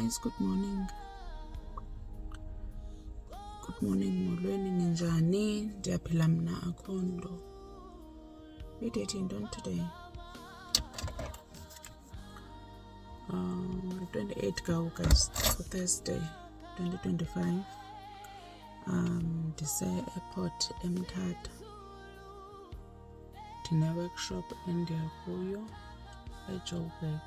guys, good morning. Good morning, molweni ninjani? Ndiyaphila mna akhondo. Idate yintoni today? 28 ka-August for Thursday 2025. Ndise-airport eMthatha. Ndine-workshop endiya kuyo eJoburg.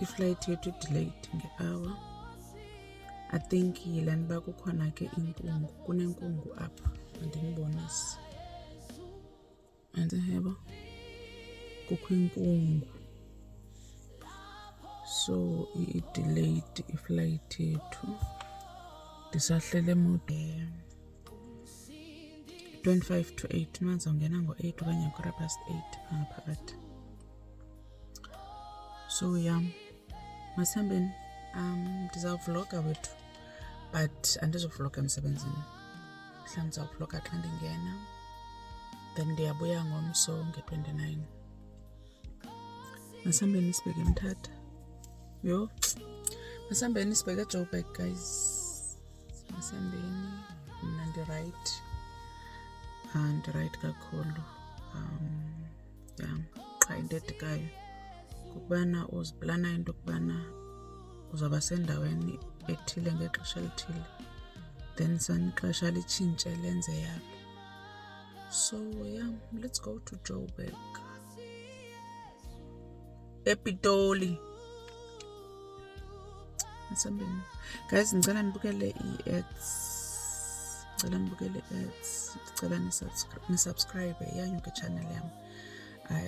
Iflight yethu delayed nge-hour. I think yilani uba kukhona ke inkungu, kunenkungu apha andinibonisi. Andiheba kukho inkungu, so i-delayed iflight yethu. Ndisahlele eMode 25 to 8, manzawungena ngo-8 okanye 8:15 ngaphakathi. So yeah, masihambeni. Ndizawuvloga wethu, but andizovloga emsebenzini. Mhlawumbi ndizawuvloga xa ndingena, then ndiyabuya ngomso nge-29. Masihambeni sibheke eMthatha. Yo, masihambeni sibheke eJoburg, guys. Masihambeni, mna ndi-right. Ndi-right kakhulu. Yeah, qha into edikayo kukubana uziplana into yokubana uzawuba sendaweni ethile ngexesha elithile, then sanixesha litshintshe lenze yabo. So yeah, let's go to Joburg. Epitoli. Masihambeni. Guys, ndicela nibukele i-ads. Ndicela nibukele i-ads. Ndicela nisubscribe yanyuke i-channel yam.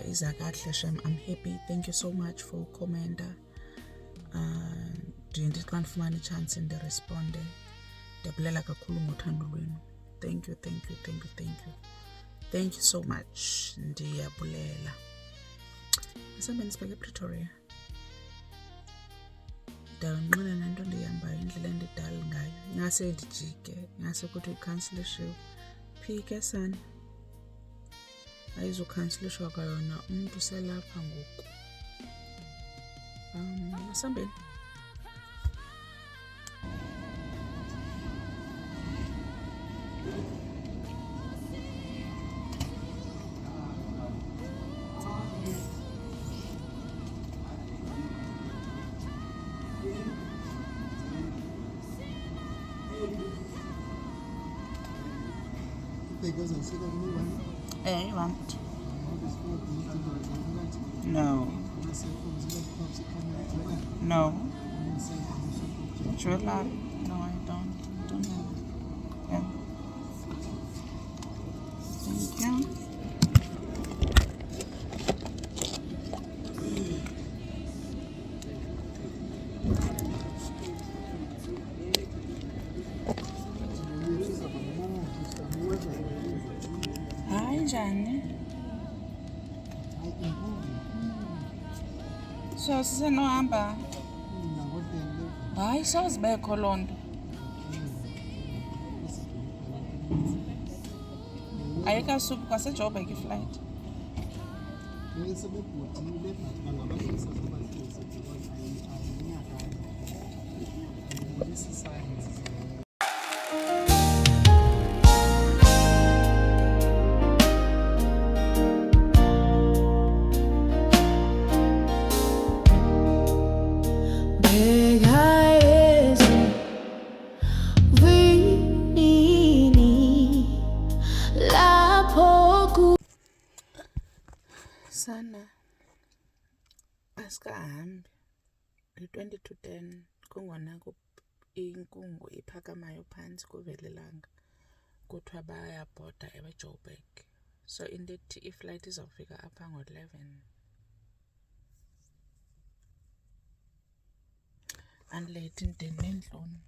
Iza kahle shem. I'm happy. Thank you so much for commenter. Ndithi xa ndifumana i-chance ndiresponde. Ndiyabulela kakhulu ngothando lwenu. Thank you. Thank you so much. Ndiyabulela. Masihambeni sibheke ePretoria. Ndawunqina nento ndihambayo, indlela endidala ngayo. Ingase ndijike, ingase kuthi ukhansilishwe. Phike sana. Ayizukhansilishwa kwayona, umntu uselapha ngoku. Masihambeni. You want? No. Jewelry? No, I don't have it. Yeah. Thank you. Hi, Johnny. So sisenohamba. Hayi, sawuzibekho loo nto. Ayikasuki kwaseJoburg iflight. Sana asikahambi 20 to 10 kungona inkungu iphakamayo phantsi kuvelelanga kuthiwa bayabhoda eJoburg. So indethi iflight izawufika apha ngo-11. Andilate ndinentloni.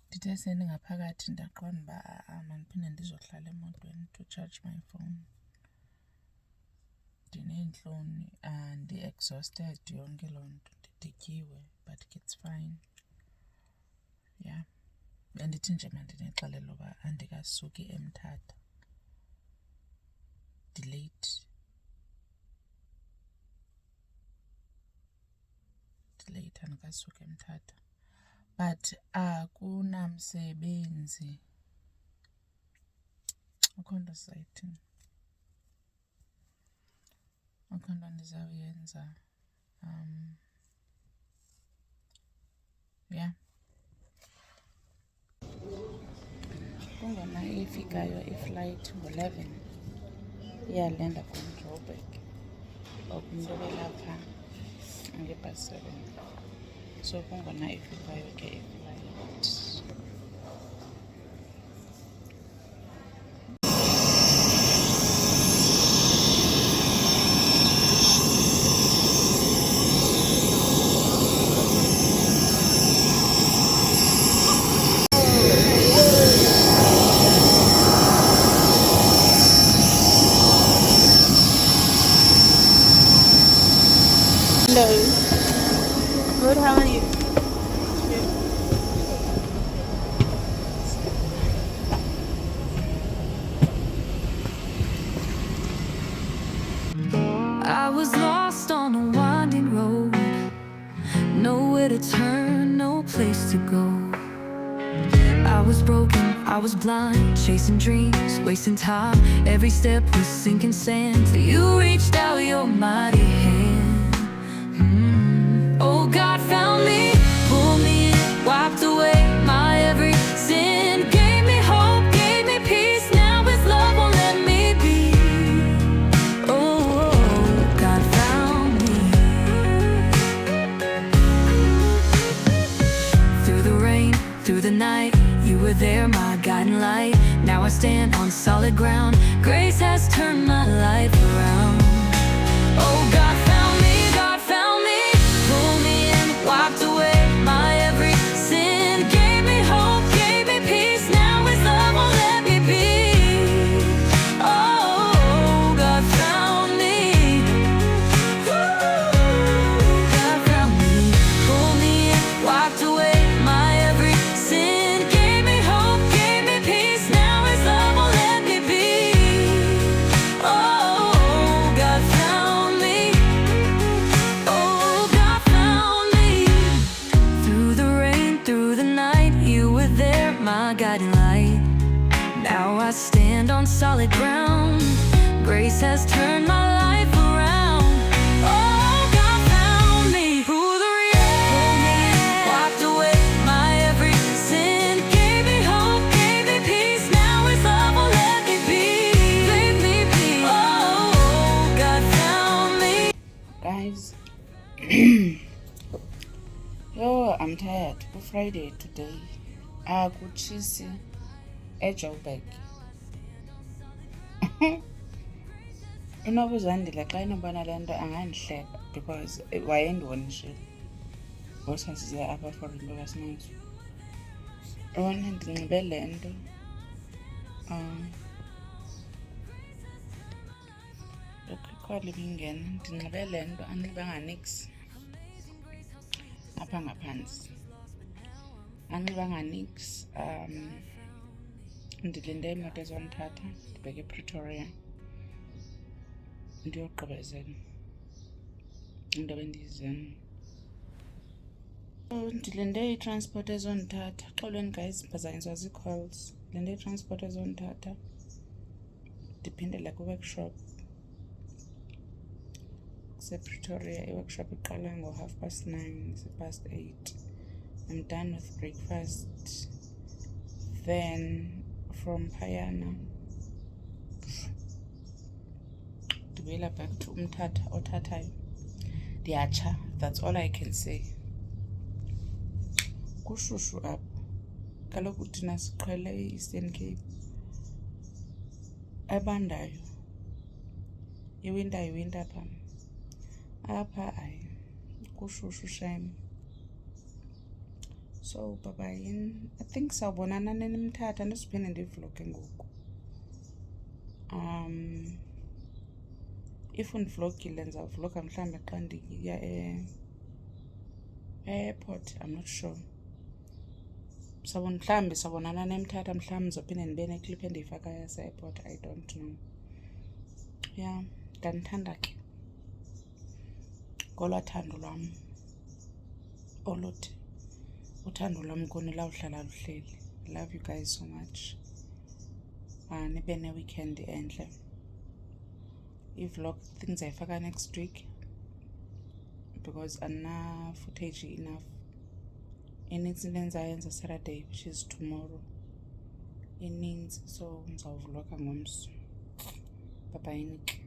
Ndithe sendingaphakathi ndaqonda uba mandiphinde ndizohlala emotweni to charge my phone. Ndineentloni, ndi-exhausted yonke loo nto, ndidityiwe, but it's fine. Yeah. Bendithi nje mandinixelele uba andikasuki eMthatha. Delayed ndithetha ndikasuke eMthatha, but akunamsebenzi. Akho nto sizayithini, akho nto ndizawuyenza. Yeah, kungona ifikayo iflight ngo-11 iyalenda from Joburg umntu obelapha ngebhasi 7, so kungona ifikayo ke iflight. Hello. Good, how are you? I was lost on a winding road, nowhere to turn, no place to go. I was broken, I was blind, chasing dreams, wasting time. Every step was sinking sand till you reached out your mighty hand. Oh, God found me, pulled me in, wiped away my every sin, gave me hope, gave me peace. Now His love won't let me be. Oh, God found me. Through the rain, through the night, You were there, my guiding light. Now I stand on solid ground. Grace has turned my life around. Oh, God found me, pulled me in, wiped away my every sin, gave me hope, gave me peace. Now His love won't let me be. Oh, God found me. God found me, pulled me in, wiped away my every sin, gave me hope, gave me peace. Now His love won't let me be. Oh, God found me. Oh, God found me. Through the rain, through the night, You were there, my guiding light. Now I stand on solid ground. Grace has turned my life around. Oh, God found me. Through the rain, wiped away my every sin, gave me hope, gave me peace. Now His love will let me be. Let me be. Oh, God found me. Guys, yo, I'm tired. It's Friday today. Akutshisi eJoburg. Inoba uzandile xa inobona le nto angandihleba because wayendibonishile ngosasize apha for into kasinazo. Yabona ndinxibe le nto ikhwala ibingena, ndinxibe le nto anxibanga nix apha ngaphantsi, anxibanga nix. Ndilinde imoto ezondithatha ndibheke ePretoria ndiyogqibezela into bendiyizeni. Ndilinde itransport ezondithatha. Xolweni guys, ndiphazanyiswa zii-calls. Ndilinde itransport ezondithatha ndiphindele kwi-workshop kusePretoria. I-workshop iqala ngo9:30, it's8:30. I'm done with breakfast. Then from phayana ndibuyela back to umthatha othathayo. Ndiyatsha, that's all I can say. Kushushu apho. Kaloku thina siqhele i-Eastern Cape ebandayo. Iwinter pha. Apha hayi kushushu shame. So bye-bye. I think sawubonana nimthatha ndisiphinde ndivloge ngoku. If undivlogile ndizawuvloga mhlawumbi xa ndiya e-airport, I'm not sure. Mhlawumbi sawubonana nimthatha, mhlawumbi ndizophinde ndibe neclip endiyifaka yase-airport, I don't know. Yeah, ndanithanda ke ngolwaa thando lwam. oluthi uthando lwam kuni lawuhlala luhleli. I love you guys so much. Nibe ne-weekend entle. I-vlog things ayifaka next week because footage enough. Inintsi into endizayenza Saturday, which is tomorrow. Inintsi, so ndizawuvloga ngomso. Bye Nick.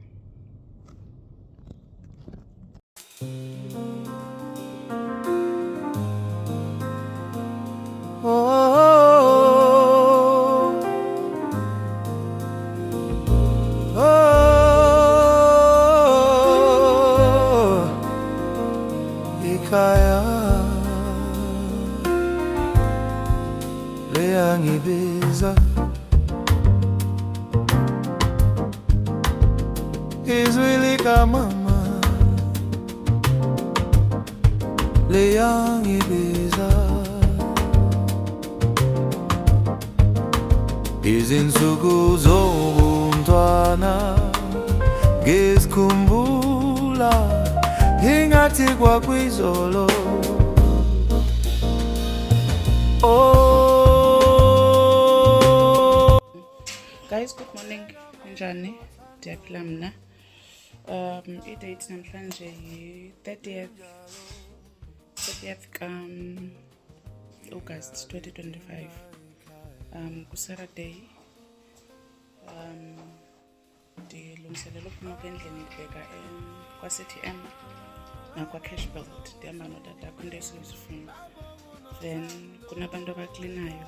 Leyangibiza izwi likamama leyangibiza izinsuku zobuntwana ngisikhumbula ingathi kwakwizolo. Guys, good morning. Njani? Ndiyaphila mna. I-date namhlanje yi-30th August 2025. Ku-Saturday. Ndilungiselela uphuma endlini ndibheka kwa-CTM nakwa-Cashbuild. Ndihamba notata kwinto esizifuna. Then kunabantu abaklinayo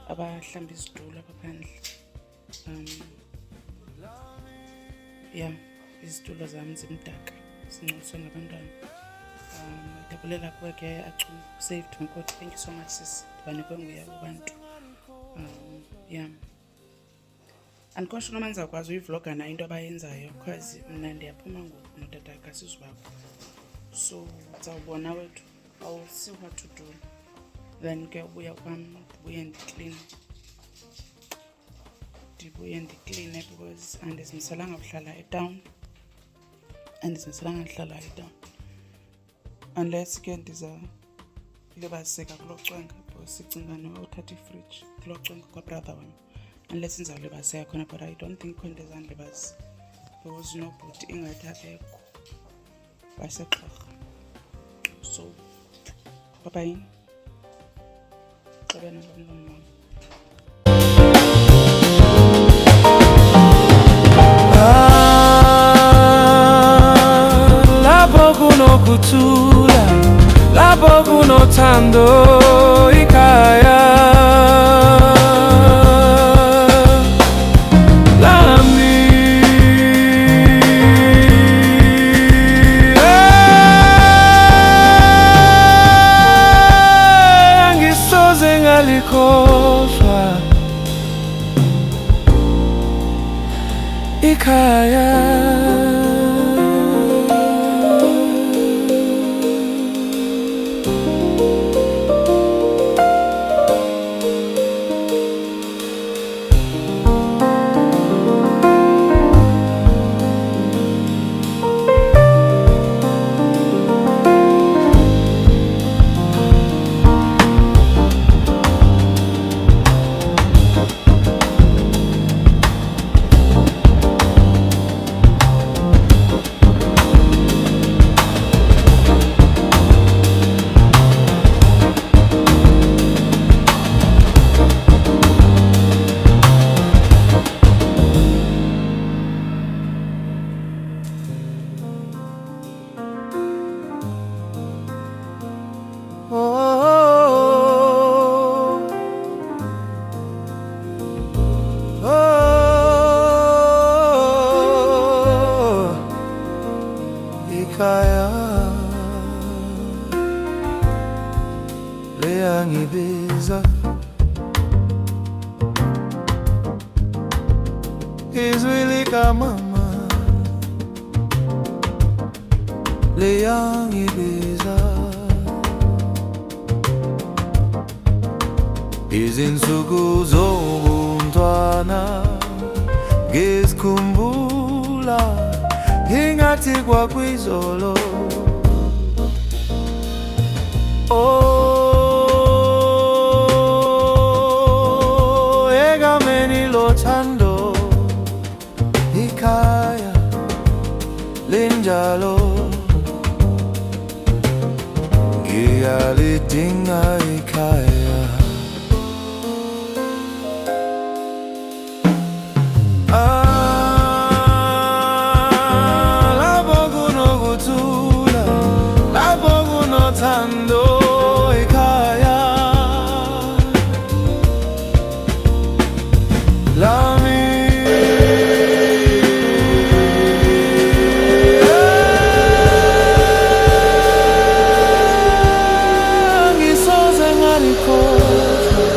abahlamba izitulo apha phandle. Izitulo zam zimdaka zincediswe ngabantwana. Ndiyabulela kuwe ke Acu, saved makoti. Thank you so much sis. Ndibanikwe nguye abo bantu. Andikosho noma ndizawukwazi uyivloga na into abayenzayo because mna ndiyaphuma ngoku notata kasizwakho. So uzawubona wethu. I will see what to do. Then ke ubuya kwam ndibuye ndikline because andizimiselanga uhlala etown. Unless ke ndizalibaziseka kulo cwenga because sicinga nothatha ifridge kulo cwenga kwa-brother wam. Unless ndizawulibaziseka khona, but I don't think kwento ezandilibazisa because nobhuti ingathi abekho wasegxarha. So bye. Xabena ngomlomo wam. Lapho kunokuthula, lapho kunothando ikhaya lami. Angisoze ngalikhohlwa ikhaya. Ikhaya leyangibiza izwi likamama leyangibiza izinsuku zobuntwana ngisikhumbula ingathi kwakwizolo. lidinga ikhaya. Lapho kunokuthula, lapho kunothando ikhaya lami. Ngisoze ngalikhohlwa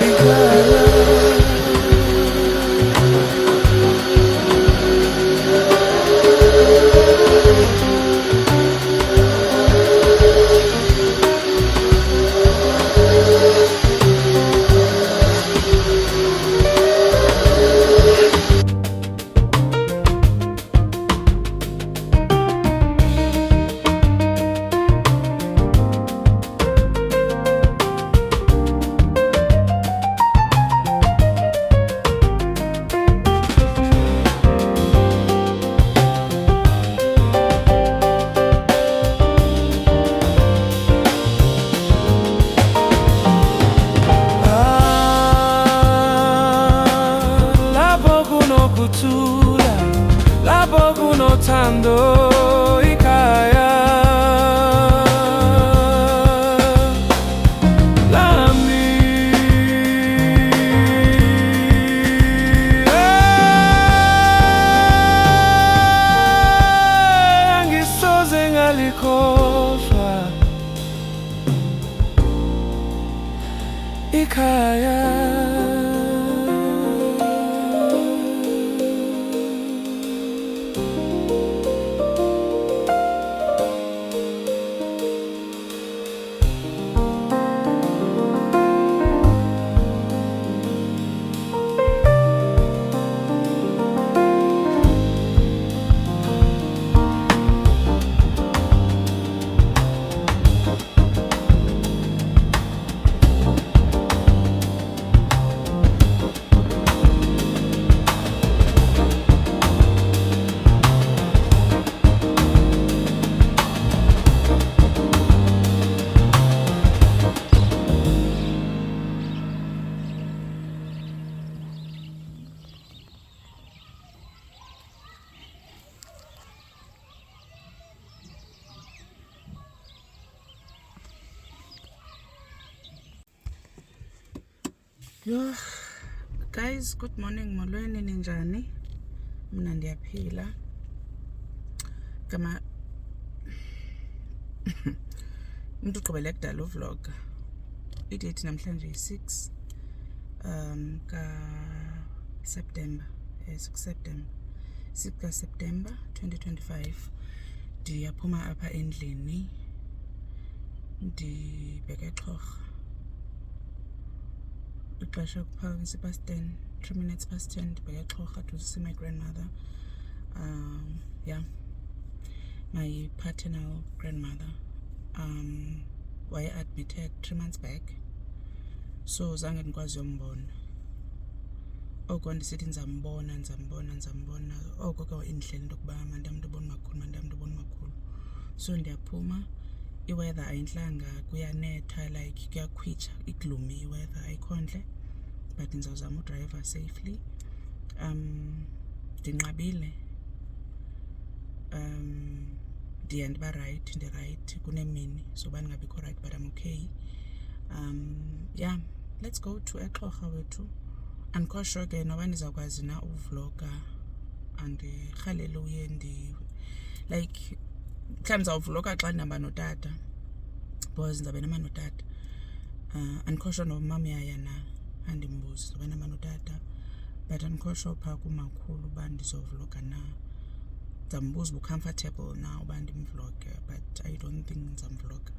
ikhaya. Lapho kunokuthula, lapho kunothando ikhaya lami. Angisoze ngalikhohlwa ikhaya. Yo guys, good morning. Molweni ninjani? Mina ndiyaphila. Kama umuntu uqhubele kudala vlog. Idate namhlanje yi6 ka September. Yes, September. 6 ka September 2025. Ndiyaphuma apha endlini. Ndibheke eXhorha. Ixesha kuphakisa past 10, 3 minutes past 10, ndibheke eXhorha to see my grandmother. Yeah, my paternal grandmother. Were admitted 3 months back, so zange ndikwazi uyombona. Oko ndisithi nzambona. Oko ke indlela into yokuba mandam ndibona makhulu. So ndiyaphuma. I-weather ayintlanga, kuyanetha, like kuyakhwitsha, igloomy i-weather, ayikhontle, but ndizawuzama udriver safely. Ndinqabile. Ndiya ndiba right, ndi-right kunemini, so uba ndingabikho right, but I'm okay. Yeah, let's go to eXhorha wethu. Andikho sure ke noba ndizawukwazi na uvloga andirhalele uye like mhlawumbi ndizawuvloga xa ndihamba notata, because ndizabe nama notata. Andikho sure noba umama uyaya na, andimbuzi, ndizabe nama notata, but andikho sure phaa kumakhulu uba ndizovloga na. Ndizambuza uba comfortable na uba ndimvloge, but I don't think ndizamvloga.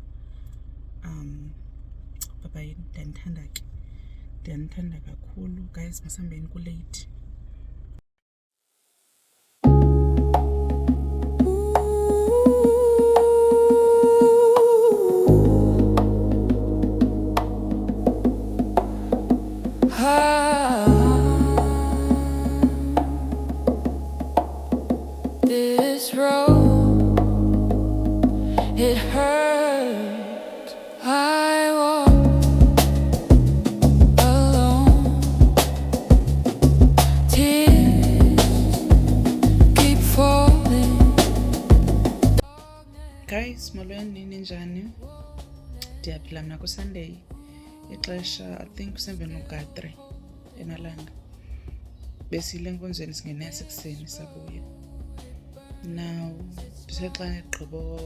Bye, ndiyanithanda ke, ndiyanithanda kakhulu guys, masihambeni kulate. This road Guys, molweni ninjani? Ndiyaphila mna kuSunday. Ixesha I think kusemveni kuka-3 emalanga. Besiyile enkonzweni singenesi ekuseni sabuya. Now ndisexa ndigqibo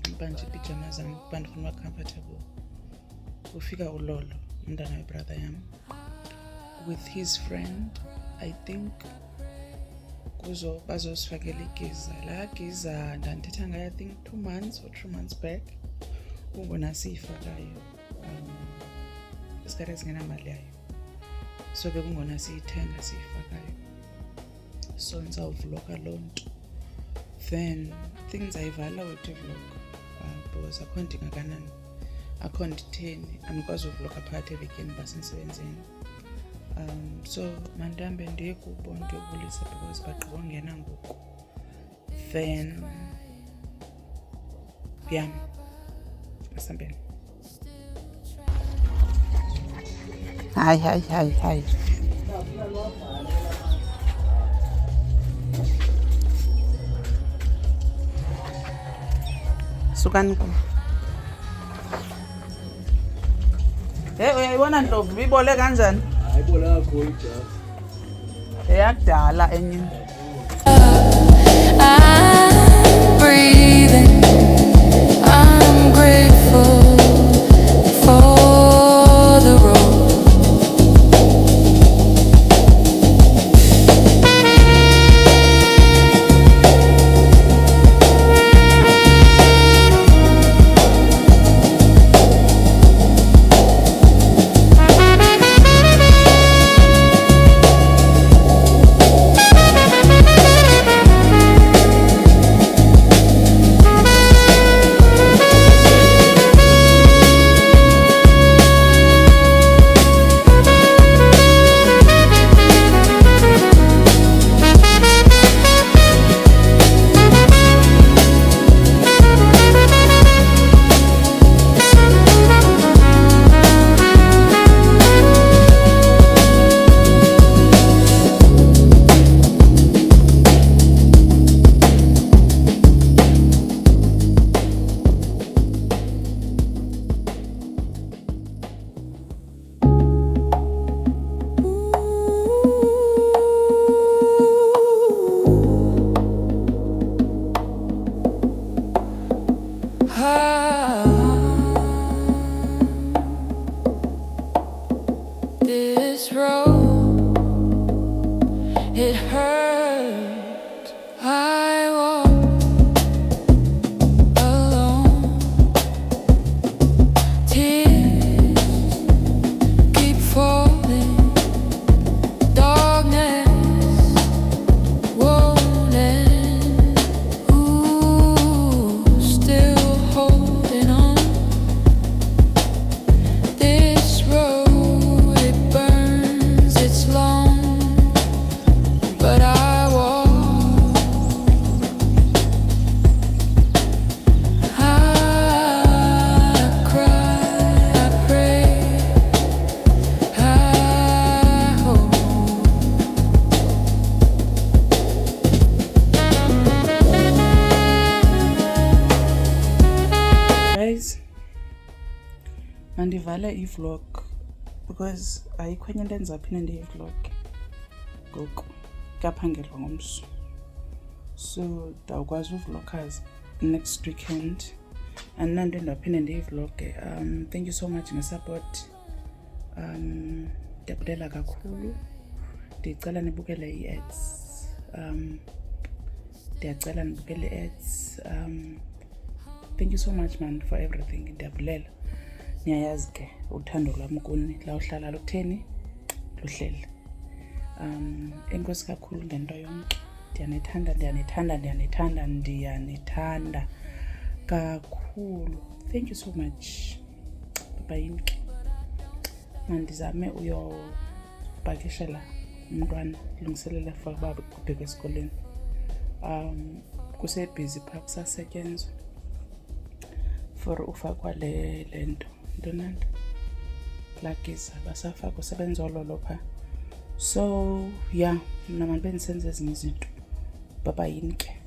nxiba nje iipijama zam kuba ndifuna uba comfortable. Kufika ulolo umntana webrother yam with his friend. I think bazosifakela igiza. Laa giza ndandithetha ngayo I think 2 months or 3 months back. Kungona siyifakayo isikari ezingenamali yayo, so bekungona siyithenga siyifakayo, so ndizawuvloga loo nto. Then things ndizayivala with ivlog because akho ndingakanani, akho nditheni, andikwazi uvloga phakathi evekini basemsebenzini. So mandihambe ndiye kubo ndiyobulisa because bagqiba ungena ngoku. Then yeah, asambeni. Hayi. Sukani kum. Uyayibona Ndlovu ibibole kanjani? Ayibole kakhulu ijazi. Eyakudala enye. I'm breathing. I'm grateful for the road. This road, it hurts. I walk alone. Tears keep falling. Darkness won't end. Ooh, still holding on. This road, it burns, it's long, but I walk. I cry, I pray, I hope. Guys, mandivale ivlog because ayikho enye into endizaphinde ndiyivlog ngoku kuyaphangelwa ngomso, so ndawukwazi uvloggers next weekend andinanto endaphinde ndiyivloge. Thank you so much ngesupport. Ndiyabulela kakhulu. Ndicela nibukele i-ads. Ndiyacela nibukele i-ads. Thank you so much man for everything. Ndiyabulela. Niyayazi ke uthando lwam kuni la uhlala lutheni luhleli. Enkosi kakhulu ngento yonke. Ndiyanithanda kakhulu. Thank you so much. Bye. Mandizame uyobhakishela umntwana lungiselela for uba kubheka esikoleni. Kusebhizi phaa kusasetyenzwa for ufakwa le nto ndonanto lagiza basafaka usebenza ololo phaa. So yeah, mna mandibe ndisenza ezinye izinto. Bye ke.